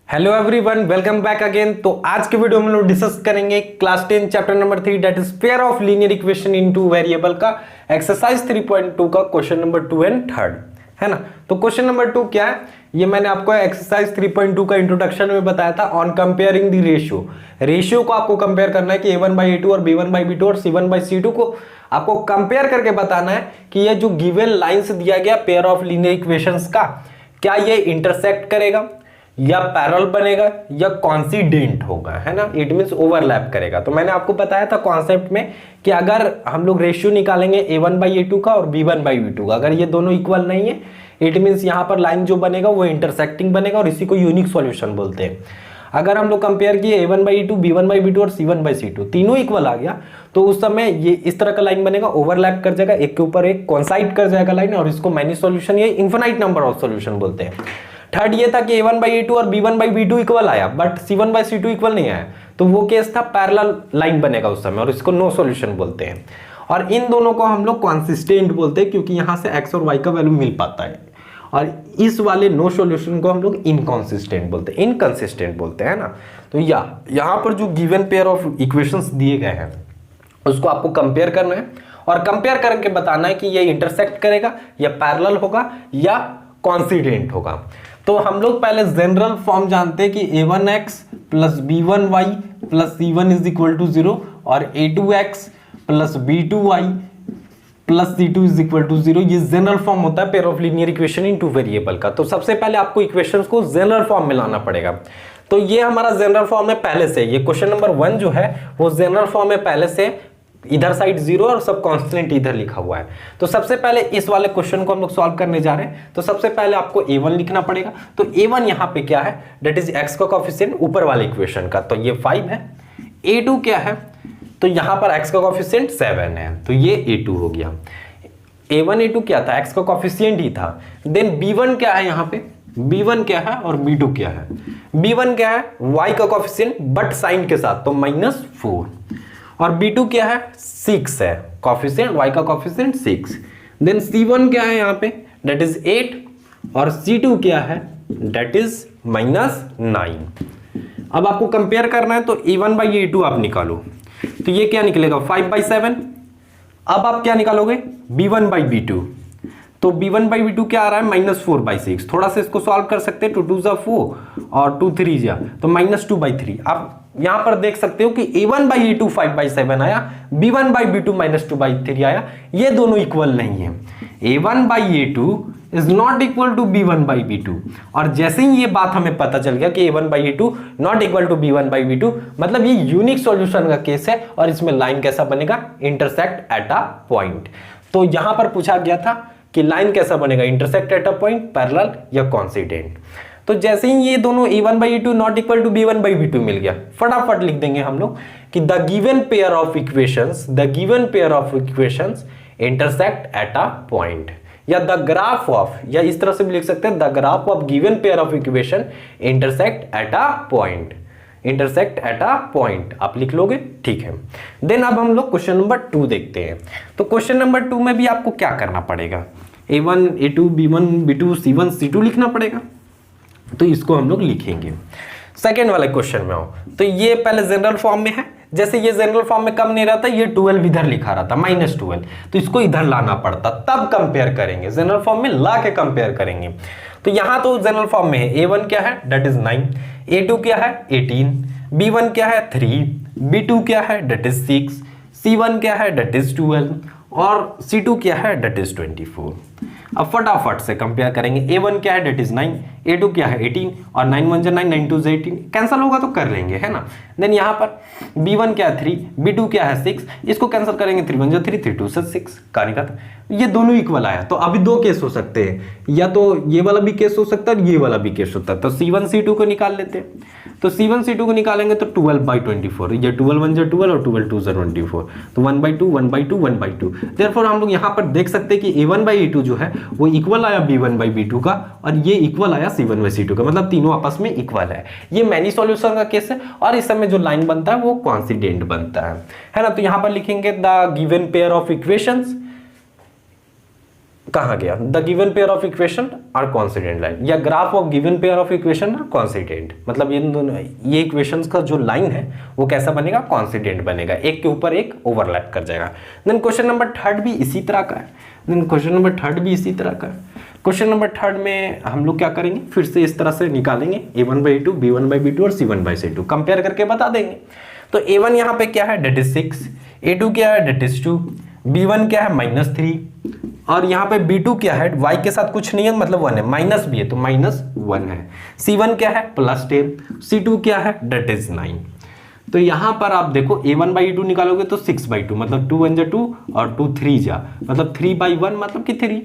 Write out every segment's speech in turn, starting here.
Hello everyone, welcome back again. तो आज के वीडियो में हम लोग डिस्कस करेंगे class 10 chapter number 3 that is pair of linear equation in two variable का एक्सरसाइज 3.2 का क्वेश्चन नंबर 2 एंड थर्ड, है ना। तो क्वेश्चन नंबर 2 क्या है, ये मैंने आपको एक्सरसाइज 3.2 का इंट्रोडक्शन में बताया था ऑन कंपेयरिंग द रेशियो को आपको कंपेयर करना है कि a1/a2 और b1/b2 और c1/c2 को आपको कंपेयर करके बताना है कि ये जो गिवन लाइंस दिया गया पेयर ऑफ लीनियर इक्वेशंस का, क्या ये इंटरसेक्ट करेगा या पैरेलल बनेगा या कॉन्सिडेंट होगा, है ना। इट मींस ओवरलैप करेगा। तो मैंने आपको बताया था कॉन्सेप्ट में कि अगर हम लोग रेशियो निकालेंगे a1/a2 का और b1/b2 का, अगर ये दोनों इक्वल नहीं है इट मींस यहां पर लाइन जो बनेगा वो इंटरसेक्टिंग बनेगा और इसी को यूनिक सॉल्यूशन बोलते हैं। अगर हम लोग कंपेयर किए a1/a2 b1/b2 और c1/c2 तीनों इक्वल आ गया तो उस समय ये इस तरह का लाइन बनेगा, ओवरलैप कर जाएगा, एक के ऊपर एक कोइंसाइड कर जाएगा लाइन, और इसको मैनी सॉल्यूशन या इनफिनाइट नंबर ऑफ सॉल्यूशन बोलते हैं। थर्ड ये था कि a1/a2 और b1/b2 इक्वल आया बट c1/c2 इक्वल नहीं आया, तो वो केस था पैरेलल लाइन बनेगा उस समय और इसको नो सॉल्यूशन बोलते हैं। और इन दोनों को हम लोग कंसिस्टेंट बोलते हैं क्योंकि यहां से x और y का वैल्यू मिल पाता है, और इस वाले नो सॉल्यूशन को हम लोग इनकंसिस्टेंट बोलते हैं, इनकंसिस्टेंट बोलते हैं ना। तो यहां पर जो गिवन पेयर ऑफ इक्वेशंस दिए गए हैं उसको आपको कंपेयर करना है और कंपेयर करके बताना है कि ये इंटरसेक्ट करेगा या पैरेलल होगा या कॉन्सिडेंट होगा। तो हम लोग पहले जनरल फॉर्म जानते हैं कि a1x plus b1y plus c1 is equal to 0 और a2x plus b2y plus c2 is equal to 0। ये जनरल फॉर्म होता है pair of linear equation in two variable का। तो सबसे पहले आपको इक्वेशंस को जनरल फॉर्म में लाना पड़ेगा। तो ये हमारा जनरल फॉर्म है पहले से, ये क्वेश्चन नंबर 1 जो है वो जनरल फॉर्म है पहले से, इधर साइड 0 और सब कांस्टेंट इधर लिखा हुआ है। तो सबसे पहले इस वाले क्वेश्चन को हम लोग सॉल्व करने जा रहे हैं। तो सबसे पहले आपको a1 लिखना पड़ेगा। तो a1 यहां पे क्या है, दैट इज x का कोएफिशिएंट ऊपर वाले इक्वेशन का, तो ये 5 है। a2 क्या है, तो यहां पर x का कोएफिशिएंट 7 है, तो ये a2 हो गया। a1 a2 क्या था, x का कोएफिशिएंट ही था। देन b1 क्या है, यहां पे b1 क्या है और b2 क्या है। b1 क्या है, y का कोएफिशिएंट बट साइन के साथ, तो -4, और b2 क्या है 6 है, कोएफिशिएंट y का कोएफिशिएंट 6। देन c1 क्या है यहाँ पे, दैट इज 8, और c2 क्या है, दैट इज -9। अब आपको कंपेयर करना है तो a1/a2 आप निकालो, तो ये क्या निकलेगा 5/7। अब आप क्या निकालोगे b1/b2, तो b1/b2 क्या आ रहा है -4/6। थोड़ा सा इसको सॉल्व कर सकते हैं, 2 2 4 और 2 3 जा, तो -2/3। आप यहां पर देख सकते हो कि a1/a2 5/7 आया, b1/b2 -2/3 आया, ये दोनों इक्वल नहीं है। a1/a2 is not equal to b1/b2, और जैसे ही ये बात हमें पता चल गया कि a1/a2 not equal to b1/b2, मतलब ये यूनिक सॉल्यूशन का केस है और इसमें लाइन कैसा बनेगा, इंटरसेक्ट एट अ पॉइंट। तो यहां पर पूछा गया था कि लाइन कैसा बनेगा, intersect at a point, parallel या कॉन्सिडेंट। तो जैसे ही ये दोनों a1/a2 not equal to b1/b2 मिल गया, फटाफट लिख देंगे हम लोग कि the given pair of equations intersect at a point, या द ग्राफ ऑफ, या इस तरह से भी लिख सकते हैं the graph of given pair of equation intersect at a point, intersect at a point आप लिख लोगे, ठीक है। देन अब हम लोग क्वेश्चन नंबर 2 देखते हैं। तो क्वेश्चन नंबर 2 में भी आपको क्या करना पड़ेगा, a1 a2 b1 b2 c1 c2 लिखना पड़ेगा। तो इसको हम लोग लिखेंगे। सेकेंड वाले क्वेश्चन में आओ, तो ये पहले जनरल फॉर्म में है, जैसे ये जनरल फॉर्म में कम नहीं रहता, ये 12 इधर लिखा रहा था -12, तो इसको इधर लाना पड़ता, तब कंपेयर करेंगे, जनरल फॉर्म में ला के कंपेयर करेंगे। तो यहां तो जनरल फॉर्म में है a1 क्या है, दैट इज 9, a2 क्या है 18, b1 क्या है 3, b2 क्या है दैट इज 6, c1 क्या है दैट इज 12, और c2 क्या है दैट इज 24। अब फटाफट से कंपेयर करेंगे, a1 क्या है दैट इज 9, a2 क्या है 18, और 9 1 9 9 2 18, कैंसिल होगा तो कर लेंगे, है ना। देन यहाँ पर b1 क्या है 3, b2 क्या है 6, इसको कैंसिल करेंगे, 3 1 3 3 2 6, कहानी खत्म। ये दोनों इक्वल आया। तो अभी दो केस हो सकते हैं, या तो ये वाला भी केस हो सकता है, ये वाला भी केस होता है। तो c1 c2 को निकाल लेते हैं। तो c1 c2 को निकालेंगे तो 12/24, ये 12 1 12 और 12 2 24, तो 1/2 1/2 1/2। देयरफॉर हम लोग यहाँ पर देख सकते हैं कि a1/a2 जो है वो इक्वल आया b1/b2 का, और ये इक्वल आया c1/c2 का, मतलब तीनों आपस में इक्वल है। ये मैनी सॉल्यूशन का केस है, और इस समय जो लाइन बनता है वो कॉन्सिडेंट बनता है ना। तो यहाँ पर लिखेंगे the given pair of equations कहाँ गया, the given pair of equation are coincident line, या graph of given pair of equation are coincident, मतलब ये इक्वेशंस का जो लाइन है वो कैसा बनेगा, कॉन्सिडेंट बनेगा, एक के ऊपर एक ओवरलैप कर जाएगा। देन क्वेश्चन नंबर थर्ड भी इसी तरह का है। क्वेश्चन नंबर थर्ड में हम लोग क्या करेंगे, फिर से इस तरह से निकालेंगे a1/a2, b1/b2 और c1/c2 कंपेयर करके बता देंगे। तो a1 यहाँ पे क्या है, डेट इज 6, a2 क्या है, डेट इज 2, b1 क्या है, -3, और यहाँ पे b2 क्या है, y के साथ कुछ नहीं है मतलब 1 है, माइनस भी है तो -1 है, c1 क्या है, +10, c2 क्या है, डेट इज 9। तो यहाँ पर आप देखो a1/a2 निकालोगे तो 6/2 मतलब 2 1 जा 2 और 2 3 जा मतलब 3/1 मतलब कि 3।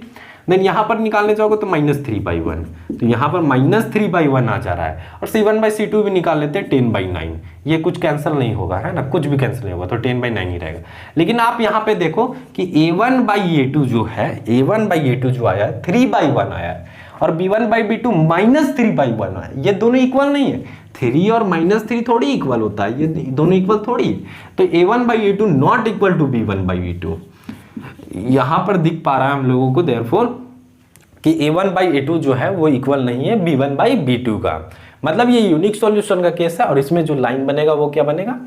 देन यहाँ पर निकालने जाओगे तो -3/1, तो यहाँ पर -3/1 आ जा रहा है, और c1/c2 भी निकाल लेते हैं 10/9, ये कुछ कैंसिल नहीं होगा है ना, कुछ भी कैंसिल नहीं होगा तो 10/9 ही रहेगा। लेकिन आप यहाँ पे देखो कि a1/a2 जो है, a1/a2 जो आया है 3/1 आया है, और b1/b2 -3/1 आया है, ये दोनों इक्वल नहीं है, 3 और -3 थोड़ी इक्वल होता है, ये दोनों इक्वल थोड़ी। तो a1/a2 not equal to b1/b2, यहां पर दिख पा रहा है हम लोगों को देयरफॉर कि a1/a2 जो है वो इक्वल नहीं है b1/b2 का, मतलब ये यूनिक सॉल्यूशन का केस है, और इसमें जो लाइन बनेगा वो क्या बनेगा,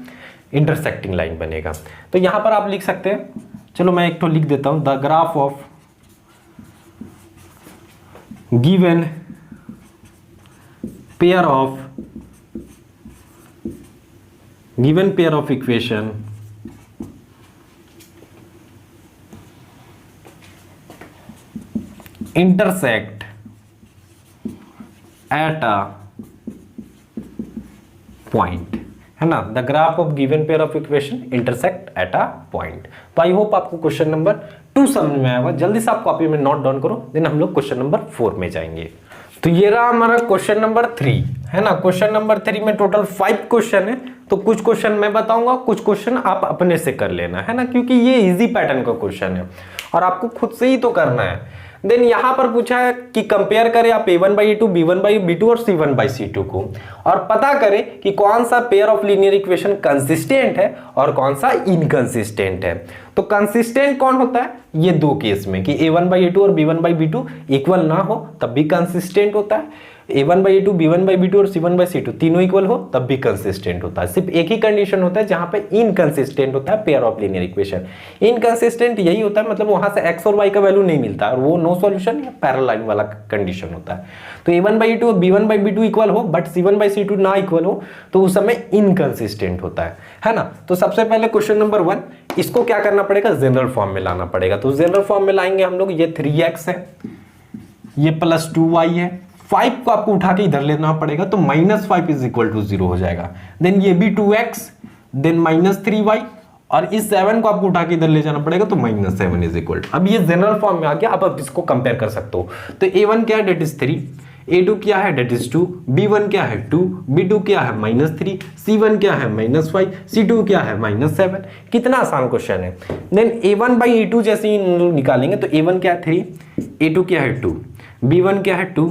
इंटरसेक्टिंग लाइन बनेगा। तो यहां पर आप लिख सकते हैं, चलो मैं एक तो लिख देता हूं, the graph of given pair of equation intersect at a point, है ना, the graph of given pair of equation intersect at a point. तो आई होप आपको क्वेश्चन नंबर 2 समझ में आएगा, जल्दी से आप कॉपी में नोट डाउन करो, देन हम लोग क्वेश्चन नंबर 4 में जाएंगे। तो ये रहा हमारा क्वेश्चन नंबर 3, है ना। क्वेश्चन नंबर 3 में टोटल 5 क्वेश्चन है, तो कुछ क्वेश्चन मैं बताऊंगा, कुछ क्वेश्चन आप अपने से कर लेना, है ना, क्योंकि ये इजी पैटर्न का क्वेश्चन है और आपको खुद से ही तो करना है। देन यहां पर पूछा है कि कंपेयर करें आप a1/a2, b1/b2 और c1/c2 को, और पता करें कि कौन सा pair of linear equation consistent है और कौन सा इनकंसिस्टेंट है। तो कंसिस्टेंट कौन होता है, ये दो केस में कि a1/a2 और b1/b2 इक्वल ना हो तब भी कंसिस्टेंट होता है, a1/a2, b1/b2 और c1/c2 तीनों इक्वल हो तब भी कंसिस्टेंट होता है। सिर्फ एक ही कंडीशन होता है जहां पे इनकंसिस्टेंट होता है pair of linear equation. Inconsistent यही होता है, मतलब वहां से x और y का वैल्यू नहीं मिलता और वो नो सॉल्यूशन या पैरेलल लाइन वाला कंडीशन होता है। तो a1/a2 और b1/b2 इक्वल हो बट c1/c2 ना इक्वल हो तो उस समय इनकंसिस्टेंट होता है ना। तो सबसे पहले क्वेश्चन नंबर 1, इसको क्या करना पड़ेगा, जनरल फॉर्म में लाना पड़ेगा। तो जनरल फॉर्म में लाएंगे हम लोग, ये 3x है, ये +2y है, 5 को आपको उठा के इधर लेना पड़ेगा तो -5 इज इक्वल टू 0 हो जाएगा। देन ये भी 2x, देन -3y, और इस 7 को आपको उठा के इधर ले जाना पड़ेगा तो -7 इज इक्वल टू। अब ये जनरल फॉर्म में आ गया, आप इसको कंपेयर कर सकते हो। तो a1 क्या है, डेट इज 3, a2 क्या है, डेट इज 2, b1 क्या है 2, b2 क्या है -3, c1 क्या है -5, c2 क्या है -7। कितना आसान क्वेश्चन है। देन a1/a2 जैसे ही निकालेंगे तो a1 क्या है 3, a2 क्या है 2, b1 क्या है 2,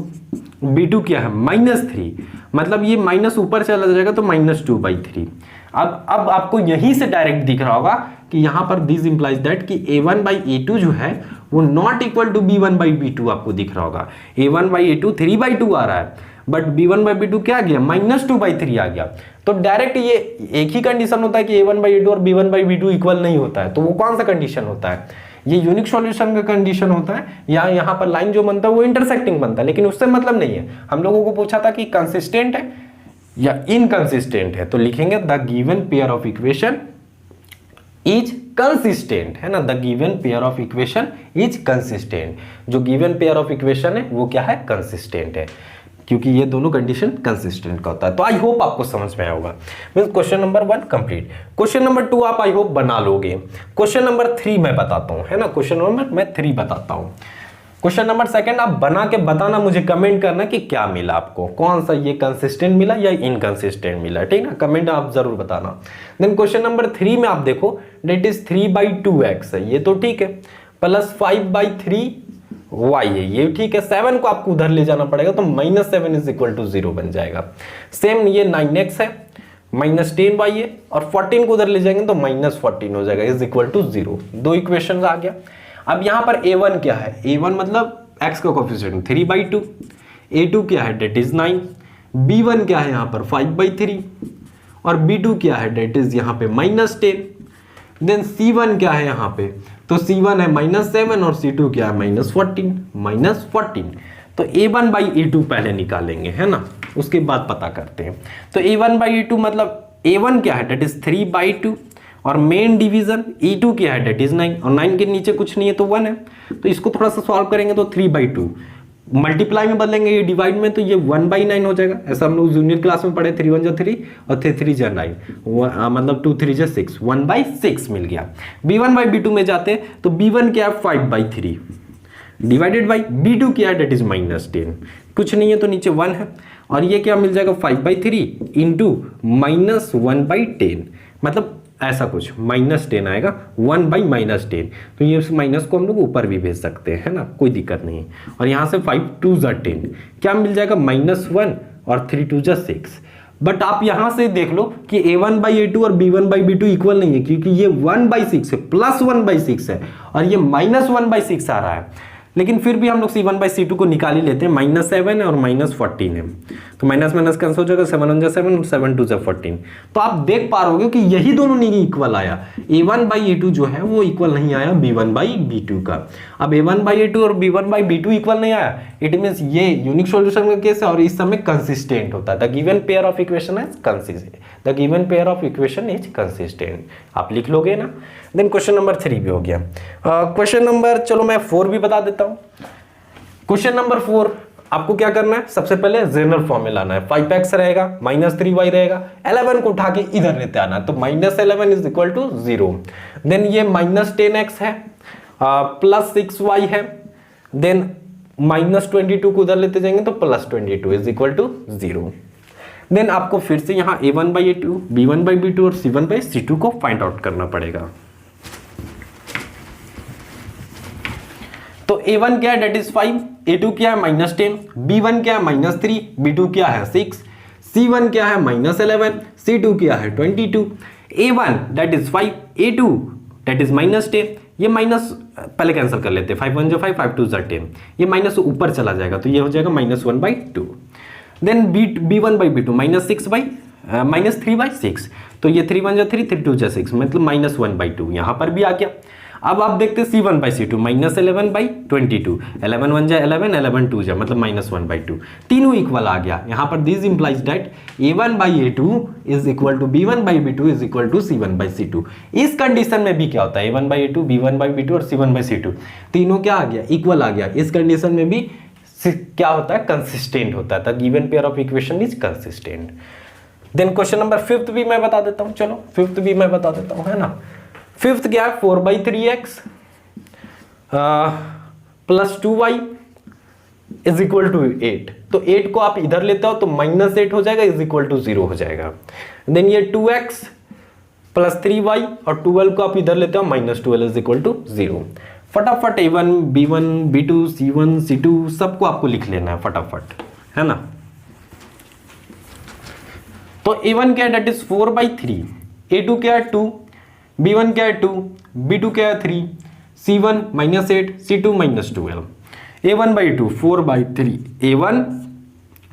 b2 क्या है -3, मतलब ये माइनस ऊपर चला जाएगा तो -2/3। अब आपको यहीं से डायरेक्ट दिख रहा होगा कि यहां पर दिस इंप्लाइज दैट कि a1/a2 जो है वो नॉट इक्वल टू b1/b2 आपको दिख रहा होगा। a1/a2 3/2 आ रहा है बट b1/b2 क्या आ गया, -2/3 आ गया। तो डायरेक्ट ये एक ही कंडीशन होता है कि a1/a2 और b1/b2 इक्वल नहीं होता है, तो वो कौन सा कंडीशन होता है, ये यूनिक सॉल्यूशन का कंडीशन होता है, या यहाँ पर लाइन जो बनता है वो इंटरसेक्टिंग बनता है। लेकिन उससे मतलब नहीं है, हम लोगों को पूछा था कि कंसिस्टेंट है या इनकंसिस्टेंट है, तो लिखेंगे the given pair of equation is consistent, है ना, the given pair of equation is consistent. जो गिवन पेयर ऑफ इक्वेशन है वो क्या है, कंसिस्टेंट है, क्योंकि ये दोनों कंडीशन कंसिस्टेंट का होता है। तो आई होप आपको समझ में आया होगा। Means question number 1 complete. Question number 2 आप आई होप बना लोगे। क्वेश्चन नंबर 3 मैं बताता हूं, है ना, क्वेश्चन नंबर मैं 3 बताता हूं। क्वेश्चन नंबर 2 आप बना के बताना, मुझे कमेंट करना कि क्या मिला आपको, कौन सा ये कंसिस्टेंट मिला या इनकंसिस्टेंट मिला, ठीक ना, कमेंट आप जरूर बताना। देन क्वेश्चन नंबर 3 में आप देखो डेट इज 3/2x है, ये तो ठीक है, +5/3y है, ये ठीक है। 7 को आपको उधर ले जाना पड़ेगा तो -7 इज इक्वल टू 0 बन जाएगा। सेम ये 9x है, -10y है, और 14 को उधर ले जाएंगे तो -14 हो जाएगा, इज इक्वल टू 0। दो इक्वेशन आ गया। अब यहाँ पर a1 क्या है, a1 मतलब x का कोफिशिएंट 3/2, a2 क्या है डेट इज 9, b1 क्या है यहाँ पर 5/3 और b2 क्या है डेट इज यहाँ पे -10। देन c1 क्या है यहाँ पे, तो c1 है -7 और c2 क्या है -14। तो a1/a2 पहले निकालेंगे, है ना, उसके बाद पता करते हैं। तो a1/a2 मतलब a1 क्या है डेट इज 3/2 और मेन डिवीजन e2 क्या है डेट इज 9 और 9 के नीचे कुछ नहीं है तो 1 है। तो इसको थोड़ा सा सॉल्व करेंगे तो 3/2 मल्टीप्लाई में बदलेंगे, ये डिवाइड में, तो ये 1/9 हो जाएगा। ऐसा हम लोग जूनियर क्लास में पढ़े, 3 × 1 = 3 और 3 × 3 = 9, मतलब 2 × 3 = 6, 1/6 मिल गया। b1/b2 में जाते तो b1 क्या है 5/3 डिवाइडेड बाई b2 क्या है डेट इज -10, कुछ नहीं है तो नीचे 1 है और ये क्या मिल जाएगा 5/3 इंटू -1/10, मतलब ऐसा कुछ -10 आएगा 1/-10। तो ये उस माइनस को हम लोग ऊपर भी भेज सकते हैं, है ना, कोई दिक्कत नहीं। और यहाँ से 5 × 2 = 10 क्या मिल जाएगा -1 और 3 × 2 = 6। बट आप यहाँ से देख लो कि a1/a2 और b1/b2 इक्वल नहीं है, क्योंकि ये 1/6 है प्लस 1/6 है और ये -1/6 आ रहा है। लेकिन फिर भी हम लोग c1/c2 को निकाल ही लेते हैं, -7 है और -14 है, तो माइनस माइनस कैंसिल हो जाएगा, 7 × 7 और 7 × 2 = 14। तो आप देख पा रहे हो कि यही दोनों नहीं इक्वल आया, a1/a2 जो है वो इक्वल नहीं आया b1/b2 का। अब a1/a2 और b1/b2 इक्वल नहीं आया, इट मींस ये यूनिक सॉल्यूशन का केस है और इस समय कंसिस्टेंट होता है। The given pair of equation is consistent, the given pair of equation is consistent, आप लिख लोगे ना। देन क्वेश्चन नंबर 3 भी हो गया। क्वेश्चन नंबर, चलो मैं 4 भी बता देता हूं। क्वेश्चन नंबर 4 आपको क्या करना है, सबसे पहले जनरल फॉर्म में लाना है। 5x रहेगा, -3y रहेगा, 11 को उठा के इधर लेते आना, तो -11 = 0। देन ये -10x है, +6y है, देन -22 को उधर लेते जाएंगे तो +22 = 0। देन आपको फिर से यहाँ a1/a2, b1/b2 और c1/c2 को फाइंड आउट करना पड़ेगा। तो a1 क्या है डेट इज 5, a2 क्या है -10, b1 क्या है -3, b2 क्या है 6, c1 क्या है -11, c2 क्या है 22। a1 date is 5, a2 date is -10, ये माइनस पहले कैंसिल कर लेते हैं, 5 × 1 = 5, 5 × 2 = 10, ये माइनस ऊपर चला जाएगा तो ये हो जाएगा -1/2। देन b1/b2 -3/6, तो ये 3 × 1 = 3, 3 × 2 = 6, मतलब -1/2 यहां पर भी आ गया। अब आप देखते हैं c1/c2 -11/22, 11 × 1 = 11, 11 × 2 = मतलब -1/2, तीनों इक्वल आ गया। यहाँ पर this implies that a1/a2 = b1/b2 = c1/c2। इस कंडीशन में भी क्या होता है, a1/a2, b1/b2 और c1/c2 तीनों क्या आ गया, इक्वल आ गया। इस कंडीशन में भी क्या होता है, कंसिस्टेंट होता है, the given pair of equation is consistent. Then question number 5 भी मैं बता देता हूं, चलो 5 भी मैं बता देता हूं, है ना। 5 क्या है, 4/3x + 2y = 8। तो 8 को आप इधर लेते हो तो -8 हो जाएगा = 0 हो जाएगा। देन ये 2x + 3y और 12 को आप इधर लेते हो -12 = 0। फटाफट a1, b1, b2, c1, c2 सबको आपको लिख लेना है फटाफट, है ना। तो a1 क्या है डेट इज 4/3, a2 क्या है 2, b1 क्या है 2, b2 क्या है 3, c1 -8, c2 -12। a1/2 4/3, a1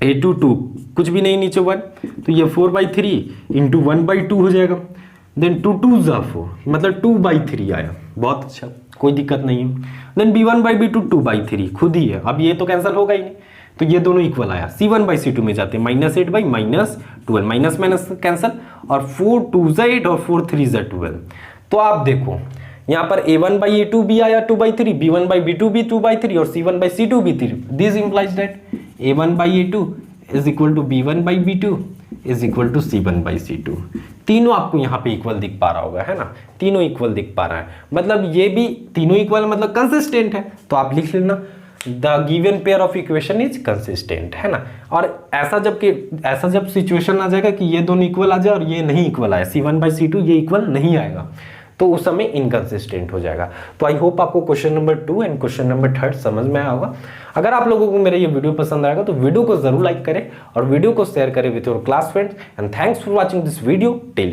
a2 2, कुछ भी नहीं नीचे 1, तो ये 4/3 × 1/2 हो जाएगा। देन 2 × 2 = 4, मतलब 2/3 आया, बहुत अच्छा, कोई दिक्कत नहीं है। देन b1/b2 2/3 खुद ही है, अब ये तो कैंसिल होगा ही नहीं, तो ये दोनों इक्वल आया। c1/c2 में जाते हैं, -8/-12, माइनस माइनस कैंसिल, और 4 × 2 = 8 और 4 × 3 = 12। तो आप देखो यहाँ पर a1/a2 भी आया 2/3, b1/b2 भी 2/3 और c1/c2 भी 3। This implies that a1/a2 = b1/b2 = c1/c2। तीनों आपको यहाँ पे इक्वल दिख पा रहा होगा, है ना, तीनों इक्वल दिख पा रहा है, मतलब ये भी तीनों इक्वल मतलब कंसिस्टेंट है। तो आप लिख लेना the given pair of equation is consistent, है ना। और ऐसा जब सिचुएशन आ जाएगा कि ये दोनों इक्वल आ जाए और ये नहीं इक्वल आए, c1/c2 ये इक्वल नहीं आएगा, तो उस समय इनकंसिस्टेंट हो जाएगा। तो आई होप आपको question number 2 and question number 3 समझ में आया होगा। अगर आप लोगों को मेरा ये वीडियो पसंद आएगा तो वीडियो को जरूर लाइक करें और वीडियो को शेयर करें with your class friends. And thanks for watching this video daily.